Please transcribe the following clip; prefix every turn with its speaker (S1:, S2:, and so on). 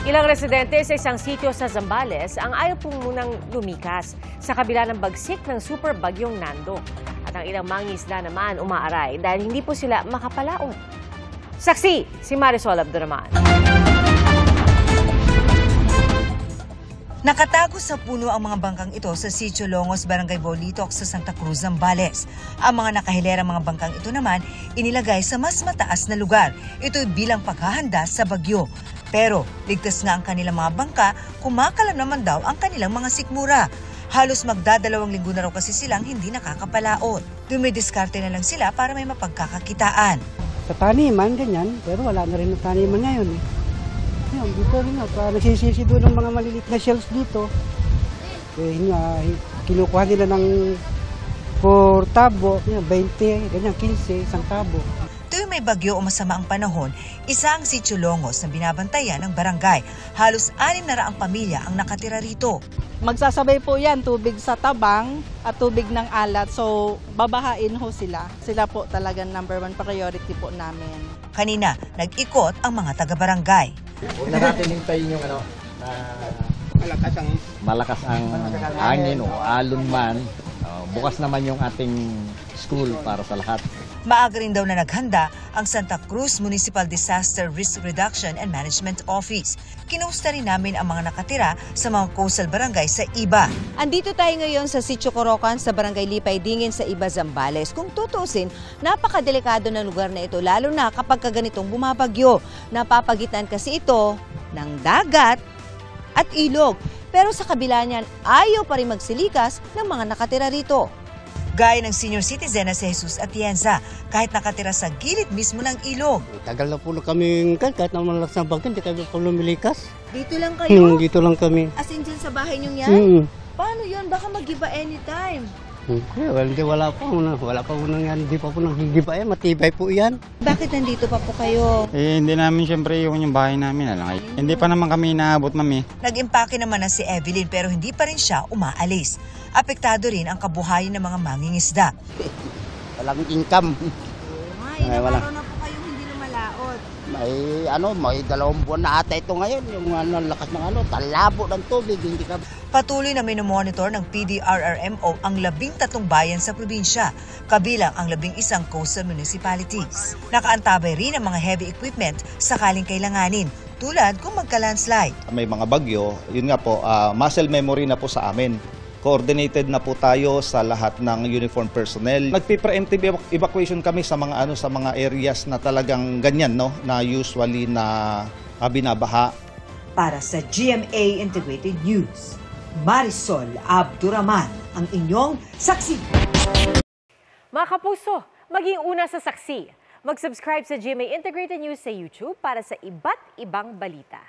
S1: Ilang residente sa isang sitio sa Zambales ang ayaw pong munang lumikas sa kabila ng bagsik ng super bagyong Nando. At ang ilang mangingisda naman umaaray dahil hindi po sila makapalaot. Saksi, si Marisol Abduraman.
S2: Nakatago sa puno ang mga bangkang ito sa Sitio Longos, Barangay Bolitok sa Santa Cruz, Zambales. Ang mga nakahilerang mga bangkang ito naman inilagay sa mas mataas na lugar. Ito bilang paghahanda sa bagyo. Pero ligtas nga ang kanilang mga bangka, kumakalam naman daw ang kanilang mga sikmura. Halos magdadalawang linggo na raw kasi silang hindi nakakapalaot. Dumidiskarte na lang sila para may mapagkakakitaan.
S3: Sa taniman, ganyan, pero wala na rin ang taniman ngayon. Yan, dito rin nga, nagsisisi doon ng mga maliliit na shells dito. Kinukuha nila ng 4 tabo, 20, ganyan, 15, isang tabo.
S2: Tuwing may bagyo o masama ang panahon, isa ang Sitio Longos na binabantayan ng barangay. Halos 600 pamilya ang nakatira rito.
S4: Magsasabay po yan, tubig sa tabang at tubig ng alat. So, babahain ho sila. Sila po talagang number 1 priority po namin.
S2: Kanina, nag-ikot ang mga taga-barangay.
S5: Huwag na natin hintayin yung malakas ang hangin o alon man. Bukas naman yung ating school para sa lahat.
S2: Maaga rin daw na naghanda ang Santa Cruz Municipal Disaster Risk Reduction and Management Office. Kinusta rin namin ang mga nakatira sa mga coastal barangay sa Iba.
S6: Andito tayo ngayon sa Sitio Corocan sa Barangay Lipay Dingin sa Iba, Zambales. Kung tutusin, napakadelikado ng lugar na ito lalo na kapag ganitong bumabagyo. Napapagitan kasi ito ng dagat at ilog. Pero sa kabila niyan, ayaw pa rin magsilikas ng mga nakatira rito.
S2: Gaya ng senior citizen na si Jesus Atienza, kahit nakatira sa gilid mismo ng ilog.
S3: Tagal na po na kami, kahit naman lang sa bagyo, hindi kami po lumilikas.
S6: Dito lang kayo?
S3: Dito lang kami.
S6: As in dyan sa bahay niyo yan? Paano yun? Baka mag-iba anytime.
S3: Wala pa po hindi pa po nanggigiba yan, matibay po yan.
S6: Bakit nandito pa po kayo?
S7: Hindi namin siyempre yung bahay namin. Hindi pa naman kami inaabot, mami.
S2: Nag-impake naman na si Evelyn pero hindi pa rin siya umaalis. Apektado rin ang kabuhayan ng mga mangingisda.
S3: Walang income.
S6: Ilang araw na po kayong hindi lumalaot.
S3: May 2 buwan na ata ito ngayon. Yung lakas ng talabo ng tubig. Hindi ka...
S2: Patuloy na minomonitor ng PDRRMO ang 13 bayan sa probinsya, kabilang ang 11 coastal municipalities. Nakaantabay rin ang mga heavy equipment sakaling kailanganin, tulad kung magka-landslide.
S8: May mga bagyo, yun nga po, muscle memory na po sa amin. Coordinated na po tayo sa lahat ng uniform personnel. Nagpi-preemptive evacuation kami sa mga areas na talagang ganyan, no, na usually na binabaha.
S2: Para sa GMA Integrated News, Marisol Abduraman, ang inyong saksi.
S1: Mga kapuso, maging una sa saksi. Mag-subscribe sa GMA Integrated News sa YouTube para sa iba't ibang balita.